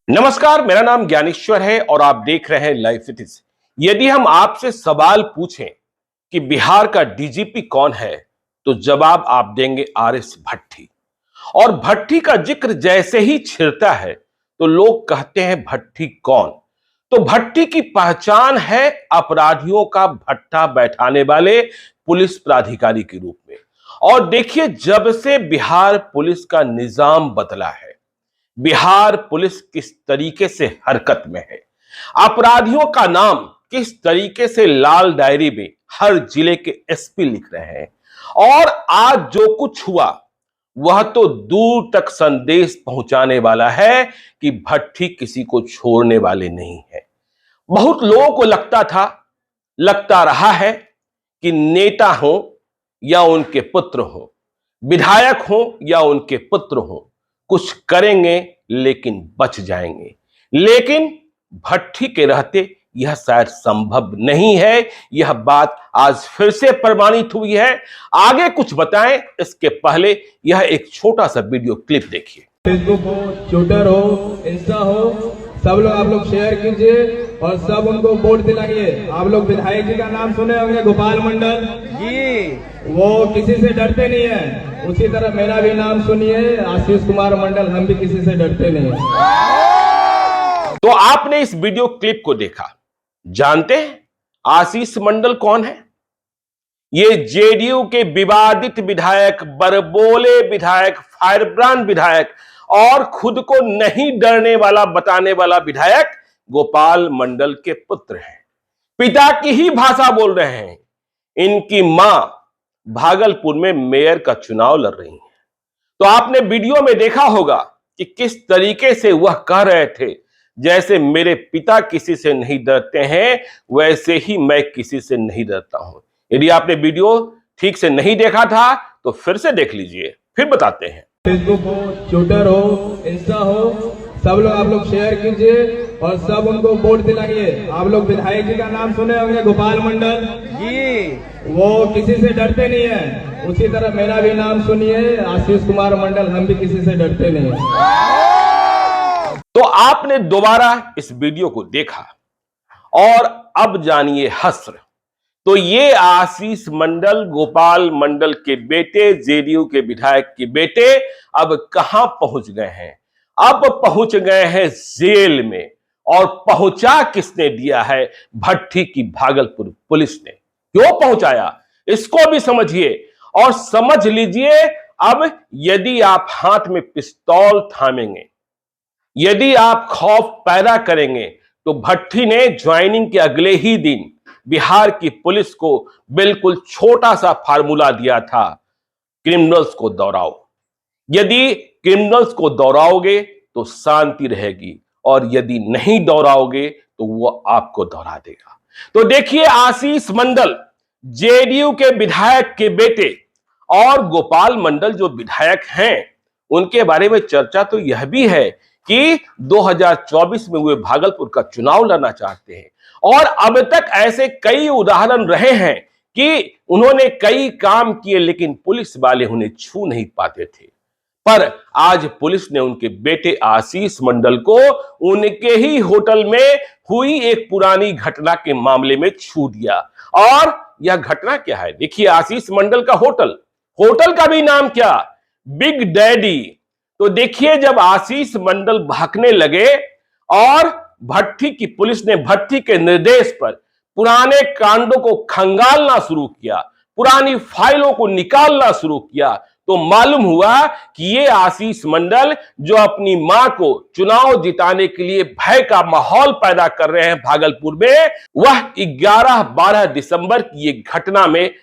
नमस्कार, मेरा नाम ज्ञानेश्वर है और आप देख रहे हैं लाइव सिटीज। यदि हम आपसे सवाल पूछें कि बिहार का डीजीपी कौन है, तो जवाब आप देंगे आरएस भट्टी। और भट्टी का जिक्र जैसे ही छिड़ता है तो लोग कहते हैं भट्टी कौन। तो भट्टी की पहचान है अपराधियों का भट्टा बैठाने वाले पुलिस प्राधिकारी के रूप में। और देखिए, जब से बिहार पुलिस का निजाम बदला है, बिहार पुलिस किस तरीके से हरकत में है, अपराधियों का नाम किस तरीके से लाल डायरी में हर जिले के एसपी लिख रहे हैं। और आज जो कुछ हुआ वह तो दूर तक संदेश पहुंचाने वाला है कि भट्टी किसी को छोड़ने वाले नहीं है। बहुत लोगों को लगता रहा है कि नेता हो या उनके पुत्र हो, विधायक हो या उनके पुत्र हो, कुछ करेंगे लेकिन बच जाएंगे। लेकिन भट्टी के रहते यह शायद संभव नहीं है। यह बात आज फिर से प्रमाणित हुई है। आगे कुछ बताएं इसके पहले यह एक छोटा सा वीडियो क्लिप देखिए। फेसबुक हो, ट्विटर हो, इंस्टा हो, सब लोग आप लोग शेयर कीजिए और सब उनको वोट दिलाइए। आप लोग विधायक जी का नाम सुने होंगे, गोपाल मंडल जी, वो किसी से डरते नहीं है। उसी तरह मेरा भी नाम सुनिए, आशीष कुमार मंडल, हम भी किसी से डरते नहीं है। तो आपने इस वीडियो क्लिप को देखा, जानते हैं आशीष मंडल कौन है? ये जेडीयू के विवादित विधायक, बरबोले विधायक, फायरब्रांड विधायक और खुद को नहीं डरने वाला बताने वाला विधायक गोपाल मंडल के पुत्र हैं। पिता की ही भाषा बोल रहे हैं। इनकी मां भागलपुर में मेयर का चुनाव लड़ रही है। तो आपने वीडियो में देखा होगा कि किस तरीके से वह कह रहे थे, जैसे मेरे पिता किसी से नहीं डरते हैं वैसे ही मैं किसी से नहीं डरता हूं। यदि आपने वीडियो ठीक से नहीं देखा था तो फिर से देख लीजिए, फिर बताते हैं। फेसबुक हो, ट्विटर हो, इंस्टा हो, सब लोग आप लोग शेयर कीजिए और सब उनको वोट दिलाइए। आप लोग विधायक जी का नाम सुने होंगे, गोपाल मंडल जी, वो किसी से डरते नहीं है। उसी तरह मेरा भी नाम सुनिए, आशीष कुमार मंडल, हम भी किसी से डरते नहीं है। तो आपने दोबारा इस वीडियो को देखा और अब जानिए हस्र। तो ये आशीष मंडल, गोपाल मंडल के बेटे, जेडीयू के विधायक के बेटे अब कहां पहुंच गए हैं? अब पहुंच गए हैं जेल में। और पहुंचा किसने दिया है? भट्टी की भागलपुर पुलिस ने। क्यों पहुंचाया इसको भी समझिए और समझ लीजिए। अब यदि आप हाथ में पिस्तौल थामेंगे, यदि आप खौफ पैदा करेंगे, तो भट्टी ने ज्वाइनिंग के अगले ही दिन बिहार की पुलिस को बिल्कुल छोटा सा फार्मूला दिया था, क्रिमिनल्स को दौड़ाओ। यदि क्रिमिनल्स को दौड़ाओगे तो शांति रहेगी और यदि नहीं दौड़ाओगे तो वो आपको दौड़ा देगा। तो देखिए, आशीष मंडल जेडीयू के विधायक के बेटे और गोपाल मंडल जो विधायक हैं, उनके बारे में चर्चा तो यह भी है कि 2024 में वे भागलपुर का चुनाव लड़ना चाहते हैं। और अब तक ऐसे कई उदाहरण रहे हैं कि उन्होंने कई काम किए लेकिन पुलिस वाले उन्हें छू नहीं पाते थे। पर आज पुलिस ने उनके बेटे आशीष मंडल को उनके ही होटल में हुई एक पुरानी घटना के मामले में छू दिया। और यह घटना क्या है? देखिए, आशीष मंडल का होटल का भी नाम क्या? Big daddy. तो देखिए, जब आशीष मंडल भागने लगे और भट्टी की पुलिस ने भट्टी के निर्देश पर पुराने कांडों को खंगालना शुरू किया, पुरानी फाइलों को निकालना शुरू किया, तो मालूम हुआ कि ये आशीष मंडल जो अपनी मां को चुनाव जिताने के लिए भय का माहौल पैदा कर रहे हैं भागलपुर में, वह 11-12 दिसंबर की ये घटना में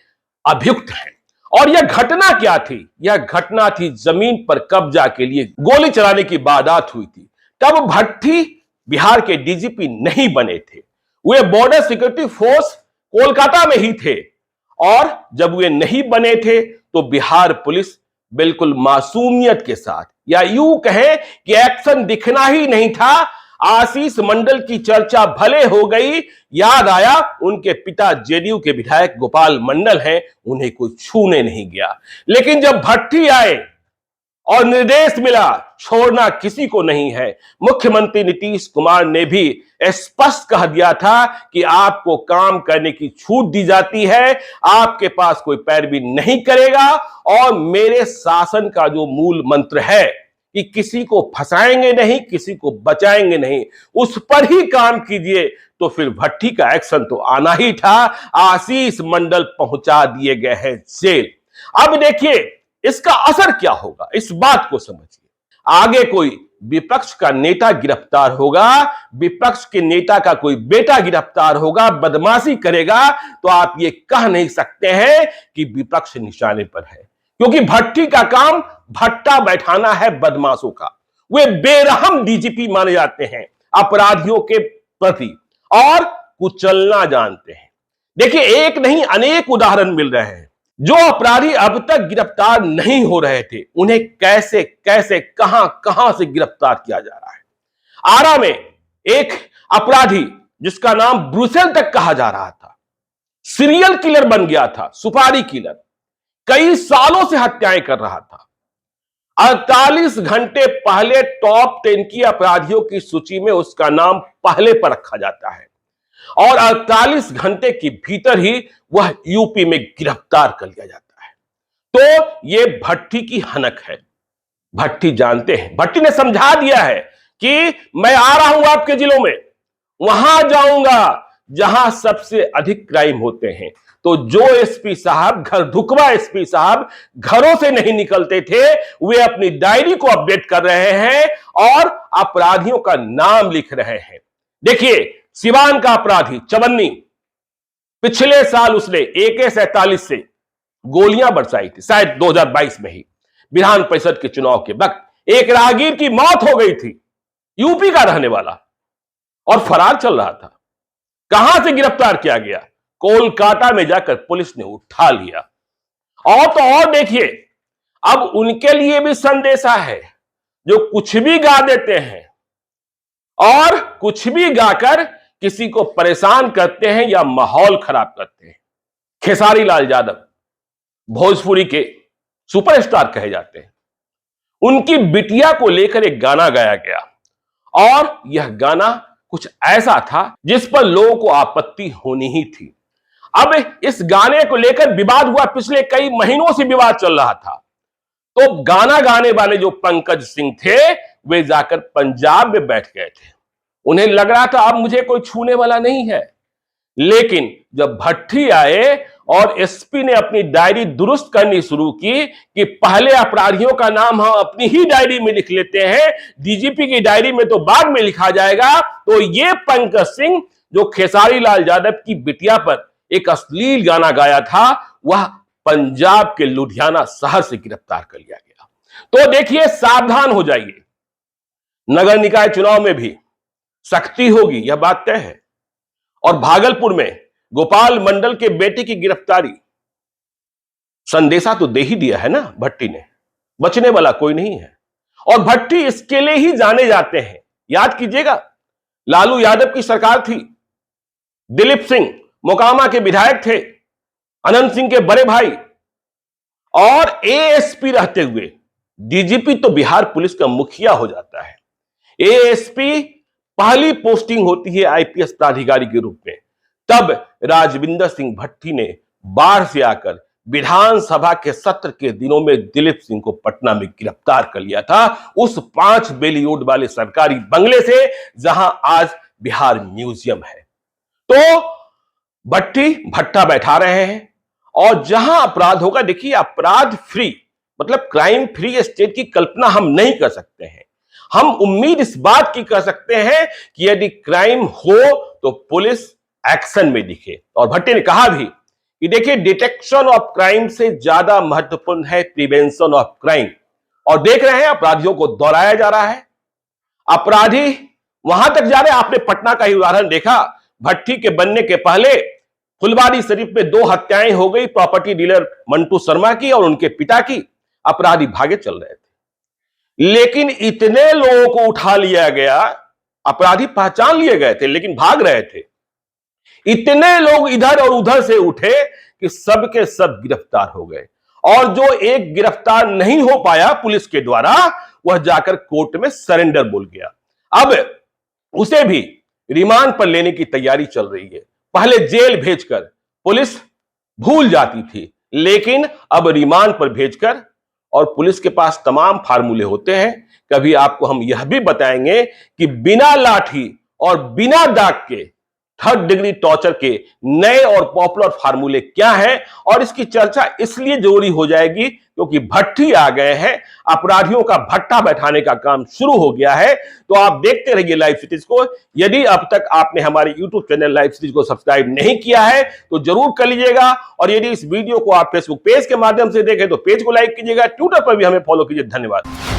अभियुक्त है। और यह घटना क्या थी? यह घटना थी जमीन पर कब्जा के लिए गोली चलाने की वारदात हुई थी। तब भट्टी बिहार के डीजीपी नहीं बने थे, वे बॉर्डर सिक्योरिटी फोर्स कोलकाता में ही थे। और जब वे नहीं बने थे तो बिहार पुलिस बिल्कुल मासूमियत के साथ, या यूं कहें कि एक्शन दिखना ही नहीं था। आशीष मंडल की चर्चा भले हो गई, याद आया उनके पिता जेडीयू के विधायक गोपाल मंडल हैं, उन्हें कोई छूने नहीं गया। लेकिन जब भट्टी आए और निर्देश मिला, छोड़ना किसी को नहीं है। मुख्यमंत्री नीतीश कुमार ने भी स्पष्ट कह दिया था कि आपको काम करने की छूट दी जाती है, आपके पास कोई पैरवी नहीं करेगा। और मेरे शासन का जो मूल मंत्र है कि किसी को फंसाएंगे नहीं, किसी को बचाएंगे नहीं, उस पर ही काम कीजिए। तो फिर भट्टी का एक्शन तो आना ही था। आशीष मंडल पहुंचा दिए गए हैं जेल। अब देखिए इसका असर क्या होगा, इस बात को समझिए। आगे कोई विपक्ष का नेता गिरफ्तार होगा, विपक्ष के नेता का कोई बेटा गिरफ्तार होगा, बदमाशी करेगा, तो आप ये कह नहीं सकते हैं कि विपक्ष निशाने पर है, क्योंकि भट्टी का काम भट्टा बैठाना है बदमाशों का। वे बेरहम डीजीपी माने जाते हैं अपराधियों के प्रति और कुचलना जानते हैं। देखिए एक नहीं अनेक उदाहरण मिल रहे हैं। जो अपराधी अब तक गिरफ्तार नहीं हो रहे थे, उन्हें कैसे कैसे कहां से गिरफ्तार किया जा रहा है। आरा में एक अपराधी जिसका नाम ब्रुसेल तक कहा जा रहा था, सीरियल किलर बन गया था, सुपारी किलर, कई सालों से हत्याएं कर रहा था। 48 घंटे पहले टॉप 10 की अपराधियों की सूची में उसका नाम पहले पर रखा जाता है और 48 घंटे के भीतर ही वह यूपी में गिरफ्तार कर लिया जाता है। तो यह भट्टी की हनक है। भट्टी जानते हैं, भट्टी ने समझा दिया है कि मैं आ रहा हूं आपके जिलों में, वहां जाऊंगा जहां सबसे अधिक क्राइम होते हैं। तो जो एसपी साहब, घर ढुकवा एसपी साहब घरों से नहीं निकलते थे, वे अपनी डायरी को अपडेट कर रहे हैं और अपराधियों का नाम लिख रहे हैं। देखिए सिवान का अपराधी चवन्नी, पिछले साल उसने AK-47 से गोलियां बरसाई थी, शायद 2022 में ही विधान परिषद के चुनाव के वक्त एक राहगीर की मौत हो गई थी, यूपी का रहने वाला, और फरार चल रहा था। कहां से गिरफ्तार किया गया? कोलकाता में जाकर पुलिस ने उठा लिया। और तो और देखिए अब उनके लिए भी संदेशा है जो कुछ भी गा देते हैं और कुछ भी गाकर किसी को परेशान करते हैं या माहौल खराब करते हैं। खेसारी लाल यादव भोजपुरी के सुपरस्टार कहे जाते हैं, उनकी बिटिया को लेकर एक गाना गाया गया और यह गाना कुछ ऐसा था जिस पर लोगों को आपत्ति होनी ही थी। अब इस गाने को लेकर विवाद हुआ, पिछले कई महीनों से विवाद चल रहा था। तो गाना गाने वाले जो पंकज सिंह थे वे जाकर पंजाब में बैठ गए थे। उन्हें लग रहा था अब मुझे कोई छूने वाला नहीं है। लेकिन जब भट्टी आए और एसपी ने अपनी डायरी दुरुस्त करनी शुरू की कि पहले अपराधियों का नाम हम अपनी ही डायरी में लिख लेते हैं, डीजीपी की डायरी में तो बाद में लिखा जाएगा, तो ये पंकज सिंह जो खेसारी लाल यादव की बिटिया पर एक अश्लील गाना गाया था, वह पंजाब के लुधियाना शहर से गिरफ्तार कर लिया गया। तो देखिए सावधान हो जाइए, नगर निकाय चुनाव में भी सख्ती होगी, यह बात तय है। और भागलपुर में गोपाल मंडल के बेटे की गिरफ्तारी, संदेशा तो दे ही दिया है ना भट्टी ने, बचने वाला कोई नहीं है। और भट्टी इसके लिए ही जाने जाते हैं। याद कीजिएगा लालू यादव की सरकार थी, दिलीप सिंह मोकामा के विधायक थे, अनंत सिंह के बड़े भाई, और एएसपी रहते हुए डीजीपी तो बिहार पुलिस का मुखिया हो जाता है। एएसपी पहली पोस्टिंग होती है आईपीएस प्राधिकारी के रूप में। तब राजविंदर सिंह भट्टी ने बाढ़ से आकर विधानसभा के सत्र के दिनों में दिलीप सिंह को पटना में गिरफ्तार कर लिया था, उस 5 बेलियोड वाले सरकारी बंगले से जहां आज बिहार म्यूजियम है। तो भट्टी भट्टा बैठा रहे हैं और जहां अपराध होगा, देखिए अपराध फ्री मतलब क्राइम फ्री स्टेट की कल्पना हम नहीं कर सकते हैं। हम उम्मीद इस बात की कर सकते हैं कि यदि क्राइम हो तो पुलिस एक्शन में दिखे। और भट्टी ने कहा भी कि देखिए डिटेक्शन ऑफ क्राइम से ज्यादा महत्वपूर्ण है प्रिवेंशन ऑफ क्राइम। और देख रहे हैं अपराधियों को दोहराया जा रहा है, अपराधी वहां तक जा रहे हैं। आपने पटना का ही उदाहरण देखा, भट्टी के बनने के पहले फुलवारी शरीफ में 2 हत्याएं हो गई, प्रॉपर्टी डीलर मंटू शर्मा की और उनके पिता की। अपराधी भागे चल रहे थे, लेकिन इतने लोगों को उठा लिया गया, अपराधी पहचान लिए गए थे लेकिन भाग रहे थे। इतने लोग इधर और उधर से उठे कि सब के सब गिरफ्तार हो गए। और जो एक गिरफ्तार नहीं हो पाया पुलिस के द्वारा, वह जाकर कोर्ट में सरेंडर बोल गया। अब उसे भी रिमांड पर लेने की तैयारी चल रही है। पहले जेल भेजकर पुलिस भूल जाती थी, लेकिन अब रिमांड पर भेजकर, और पुलिस के पास तमाम फार्मूले होते हैं। कभी आपको हम यह भी बताएंगे कि बिना लाठी और बिना दाग के 3rd डिग्री टॉर्चर के नए और पॉपुलर फार्मूले क्या हैं, और इसकी चर्चा इसलिए जरूरी हो जाएगी क्योंकि भट्टी आ गए हैं, अपराधियों का भट्टा बैठाने का काम शुरू हो गया है। तो आप देखते रहिए लाइव सिटीज को। यदि अब तक आपने हमारे YouTube चैनल लाइव सिटीज को सब्सक्राइब नहीं किया है तो जरूर कर लीजिएगा, और यदि इस वीडियो को आप फेसबुक पेज के माध्यम से देखें तो पेज को लाइक कीजिएगा, ट्विटर पर भी हमें फॉलो कीजिए। धन्यवाद।